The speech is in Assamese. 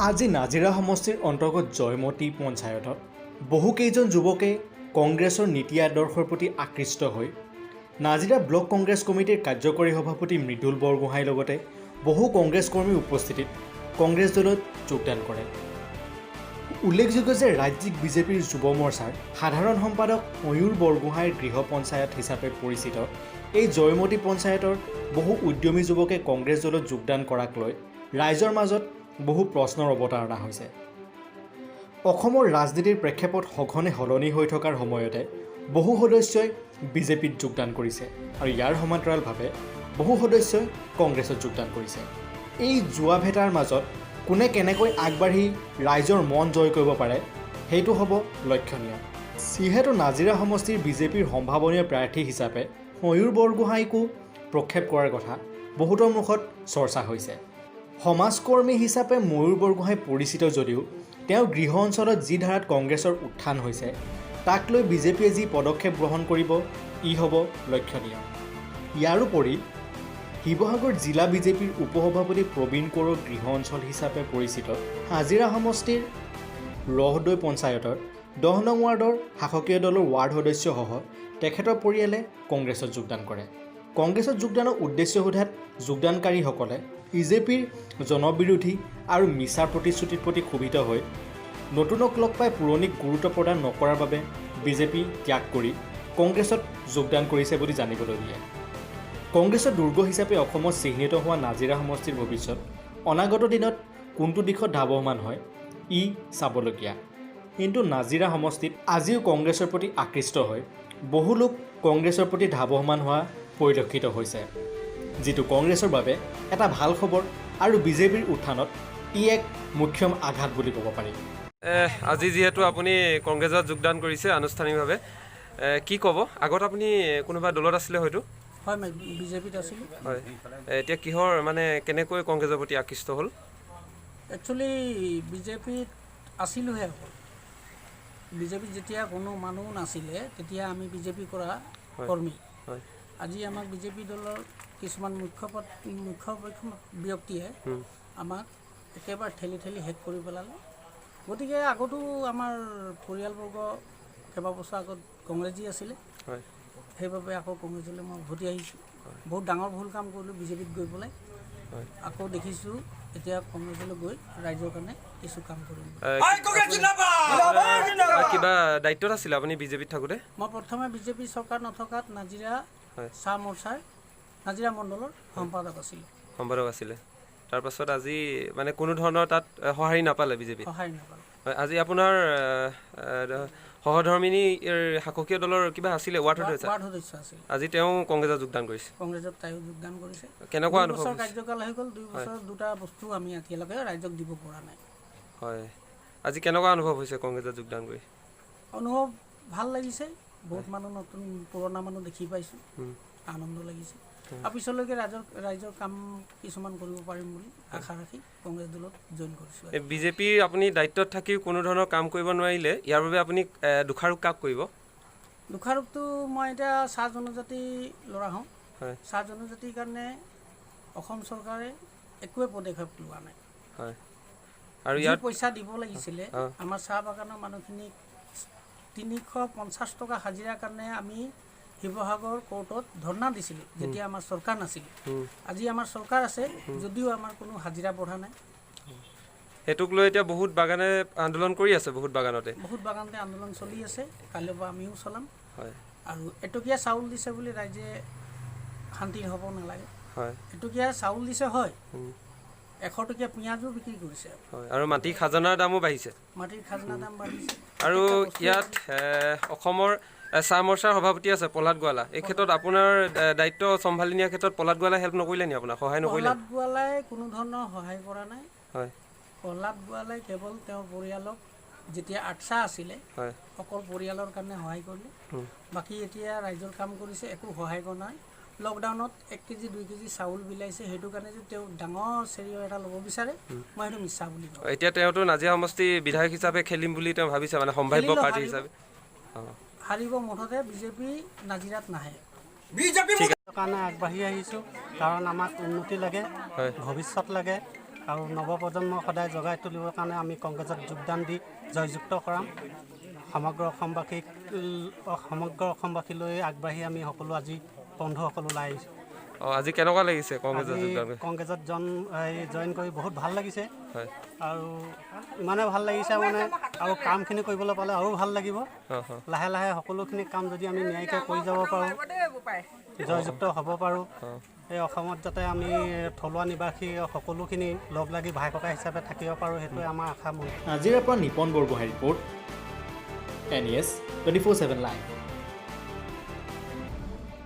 আজি নাজিৰা সমষ্টিৰ অন্তৰ্গত জয়মতী পঞ্চায়তত বহুকেইজন যুৱকে কংগ্ৰেছৰ নীতি আদৰ্শৰ প্ৰতি আকৃষ্ট হৈ নাজিৰা ব্লক কংগ্ৰেছ কমিটিৰ কাৰ্যকৰী সভাপতি মৃদুল বৰগোহাঁইৰ লগতে বহু কংগ্ৰেছ কৰ্মীৰ উপস্থিতিত কংগ্ৰেছ দলত যোগদান কৰে। উল্লেখযোগ্য যে ৰাজ্যিক বিজেপিৰ যুৱ মৰ্চাৰ সাধাৰণ সম্পাদক ময়ূৰ বৰগোহাঁইৰ গৃহ পঞ্চায়ত হিচাপে পৰিচিত এই জয়মতী পঞ্চায়তৰ বহু উদ্যমী যুৱকে কংগ্ৰেছ দলত যোগদান কৰাক লৈ ৰাইজৰ মাজত বহু প্ৰশ্নৰ অৱতাৰণা হৈছে। অসমৰ ৰাজনীতিৰ প্ৰেক্ষাপট সঘনে সলনি হৈ থকাৰ সময়তে বহু সদস্যই বিজেপিত যোগদান কৰিছে আৰু ইয়াৰ সমান্তৰালভাৱে বহু সদস্যই কংগ্ৰেছত যোগদান কৰিছে। এই যোৱা ভেটাৰ মাজত কোনে কেনেকৈ আগবাঢ়ি ৰাইজৰ মন জয় কৰিব পাৰে সেইটো হ'ব লক্ষণীয়। যিহেতু নাজিৰা সমষ্টিৰ বিজেপিৰ সম্ভাৱনীয় প্ৰাৰ্থী হিচাপে ময়ূৰ বৰগোহাঁইকো প্ৰক্ষেপ কৰাৰ কথা বহুতৰ মুখত চৰ্চা হৈছে। সমাজকৰ্মী হিচাপে ময়ূৰ বৰগোহাঁই পৰিচিত যদিও তেওঁ গৃহ অঞ্চলত যি ধাৰাত কংগ্ৰেছৰ উত্থান হৈছে তাক লৈ বিজেপিয়ে যি পদক্ষেপ গ্ৰহণ কৰিব ই হ'ব লক্ষণীয়। ইয়াৰোপৰি শিৱসাগৰ জিলা বিজেপিৰ উপসভাপতি প্ৰবীণ কোঁৱৰৰ গৃহ অঞ্চল হিচাপে পৰিচিত নাজিৰা সমষ্টিৰ ৰহদৈ পঞ্চায়তৰ 10 নং ৱাৰ্ডৰ শাসকীয় দলৰ ৱাৰ্ড সদস্যসহ তেখেতৰ পৰিয়ালে কংগ্ৰেছত যোগদান কৰে। কংগ্ৰেছত যোগদানৰ উদ্দেশ্য সোধাত যোগদানকাৰীসকলে বিজেপিৰ জনবিৰোধী আৰু মিছা প্ৰতিশ্ৰুতিৰ প্ৰতি ক্ষোভিত হৈ নতুনক লগ পাই পুৰণিক গুৰুত্ব প্ৰদান নকৰাৰ বাবে বিজেপি ত্যাগ কৰি কংগ্ৰেছত যোগদান কৰিছে বুলি জানিবলৈ দিয়ে। কংগ্ৰেছৰ দুৰ্গ হিচাপে অসমত চিহ্নিত হোৱা নাজিৰা সমষ্টিৰ ভৱিষ্যত অনাগত দিনত কোনটো দিশত ধাৱমান হয় ই চাবলগীয়া। কিন্তু নাজিৰা সমষ্টিত আজিও কংগ্ৰেছৰ প্ৰতি আকৃষ্ট হৈ বহু লোক কংগ্ৰেছৰ প্ৰতি ধাৱমান হোৱা পৰিলক্ষিত হৈছে, যিটো কংগ্ৰেছৰ বাবে এটা ভাল খবৰ আৰু বিজেপিৰ উত্থানত ই এক মুখ্যম আঘাত বুলি ক'ব পাৰি। আজি যিহেতু আপুনি কংগ্ৰেছত যোগদান কৰিছে আনুষ্ঠানিকভাৱে, কি ক'ব? আগত আপুনি কোনোবা দলত আছিলে হয়তো? হয়, মই বিজেপিত আছিলোঁ। হয়, এতিয়া কিহৰ মানে কেনেকৈ কংগ্ৰেছৰ প্ৰতি আকৃষ্ট হ'ল? একচুৱেলি বিজেপিত আছিলোঁহে অকল। বিজেপিত যেতিয়া কোনো মানুহ নাছিলে তেতিয়া আমি বিজেপি কৰা কৰ্মী। হয়, আজি আমাক বিজেপি দলৰ কিছুমান মুখ্য ব্যক্তিয়ে আমাক একেবাৰে ঠেলি শেষ কৰি পেলালে। গতিকে আগতো আমাৰ পৰিয়ালবৰ্গ কেইবাবছৰ আগত কংগ্ৰেছী আছিলে। হয়, সেইবাবে আকৌ কংগ্ৰেছলৈ মই উভতি আহিছোঁ। বহুত ডাঙৰ ভুল কাম কৰিলোঁ বিজেপিত গৈ পেলাই। আকৌ দেখিছোঁ এতিয়া কংগ্ৰেছলৈ গৈ ৰাইজৰ কাৰণে কিছু কাম কৰিম। কিবা দায়িত্বত আছিলে আপুনি বিজেপিত থাকোঁতে? মই প্ৰথমে বিজেপি চৰকাৰ নথকাত নাজিৰা চাহ মৰ্চাৰ নাজিৰা মণ্ডলৰ সম্পাদক আছিলে। তাৰপাছত আজি মানে কোনো ধৰণৰ তাত সঁহাৰি নাপালে বিজেপি? সহায় নাপালে। আজি আপোনাৰ সহধৰ্মিনী শাসকীয় দলৰ কিবা আছিলে ৱাৰ্ড সদস্য আছিল। আজি তেওঁ কংগ্ৰেছত যোগদান কৰিছে। কংগ্ৰেছত তাইও যোগদান কৰিছে। কেনেকুৱা অনুভৱ? 2 বছৰ কাৰ্যকাল হৈ গ'ল, 2 বছৰ দুটা বস্তু আমি এতিয়ালৈকে ৰাইজক দিব পৰা নাই। হয়, আজি কেনেকুৱা অনুভৱ হৈছে কংগ্ৰেছত যোগদান কৰি? অনুভৱ ভাল লাগিছে। বহুত মানুহ নতুন পুৰণা মানুহ দেখি পাইছোঁ, আনন্দ লাগিছে। আৰু পিছলৈকে ৰাইজৰ কাম কিছুমান কৰিব পাৰিম বুলি আশা ৰাখি কংগ্ৰেছ দলত জইন কৰিছোঁ। বিজেপিৰ আপুনি দায়িত্বত থাকি কোনো ধৰণৰ কাম কৰিব নোৱাৰিলে, ইয়াৰ বাবে আপুনি দোষাৰোপ কাক কৰিব? দোষাৰোপটো মই এতিয়া চাহ জনজাতি ল'ৰা হওঁ। হয়, চাহ জনজাতিৰ কাৰণে অসম চৰকাৰে একোৱে পদক্ষেপ লোৱা নাই। হয়, আৰু যি ইয়াত পইচা দিব লাগিছিলে আমাৰ চাহ বাগানৰ মানুহখিনিক 350 টকা হাজিৰাৰ কাৰণে আমি শিৱসাগৰ কোৰ্টত ধৰ্ণা দিছিলোঁ যেতিয়া আমাৰ চৰকাৰ নাছিল। আজি আমাৰ চৰকাৰ আছে যদিও আমাৰ কোনো হাজিৰা বঢ়া নাই। সেইটোক লৈ এতিয়া বহুত বাগানে আন্দোলন কৰি আছে। বহুত বাগানতে আন্দোলন চলি আছে। কাইলৈৰ পৰা আমিও চলাম। হয়, আৰু এটকীয়া চাউল দিছে বুলি ৰাইজে শান্তি হ'ব নালাগে। হয়, এটকীয়া চাউল দিছে, হয়, 100 টকীয়া পিঁয়াজো বিক্ৰী কৰিছে। হয়, আৰু মাটিৰ খাজানাৰ দামো বাঢ়িছে। মাটিৰ খাজনা দাম বাঢ়িছে। আৰু ইয়াত অসমৰ চাহ মৰ্চাৰ সভাপতি আছে প্ৰহ্লাদ গোৱালা। এই ক্ষেত্ৰত আপোনাৰ দায়িত্ব চম্ভালি নিয়াৰ ক্ষেত্ৰত প্ৰহ্লাদ গোৱালাই হেল্প নকৰিলে নি আপোনাক? সহায় নকৰিলে? প্ৰহ্লাদ গোৱালাই কোনো ধৰণৰ সহায় কৰা নাই। হয়, প্ৰহ্লাদ গোৱালাই কেৱল তেওঁৰ পৰিয়ালক যেতিয়া আটচা আছিলে হয়, অকল পৰিয়ালৰ কাৰণে সহায় কৰিলে। বাকী এতিয়া ৰাইজৰ কাম কৰিছে, একো সহায় কৰা নাই। লকডাউনত 1 কেজি 2 কেজি চাউল বিলাইছে, সেইটো কাৰণে যদি তেওঁ ডাঙৰ চেৰিঅ' এটা ল'ব বিচাৰে মই সেইটো মিছা বুলি কওঁ। এতিয়া তেওঁতো নাজিৰা সমষ্টি বিধায়ক হিচাপে খেলিম বুলি তেওঁ ভাবিছে, মানে সম্ভাৱ্য প্ৰাৰ্থী হিচাপে। হাৰিব, মুঠতে বিজেপি নাজিৰাত নাহে। কাৰণে আগবাঢ়ি আহিছোঁ কাৰণ আমাক উন্নতি লাগে, ভৱিষ্যত লাগে আৰু নৱপ্ৰজন্মক সদায় জগাই তুলিবৰ কাৰণে আমি কংগ্ৰেছত যোগদান দি জয়যুক্ত কৰাম। সমগ্ৰ অসমবাসীলৈ আগবাঢ়ি আমি সকলো আজি বন্ধুসকল ওলাই আহিছোঁ। আজি কেনেকুৱা লাগিছে কংগ্ৰেছত আজি যোগদান কৰি? কংগ্ৰেছত জইন কৰি বহুত ভাল লাগিছে হয় আৰু ইমানে ভাল লাগিছে মানে আৰু কামখিনি কৰিবলৈ পালে আৰু ভাল লাগিব। লাহে লাহে সকলোখিনি কাম যদি আমি ন্যায়িকৈ কৰি যাব পাৰোঁ, জয়যুক্ত হ'ব পাৰোঁ, এই অসমত যাতে আমি থলুৱা নিবাসী সকলোখিনি লগ লাগি ভাই ককাই হিচাপে থাকিব পাৰোঁ, সেইটোৱে আমাৰ আশা মন। নাজিৰাৰ পৰা নিপন বৰগোহাঁইৰ ৰিপৰ্ট, NES 24/7 লাইভ।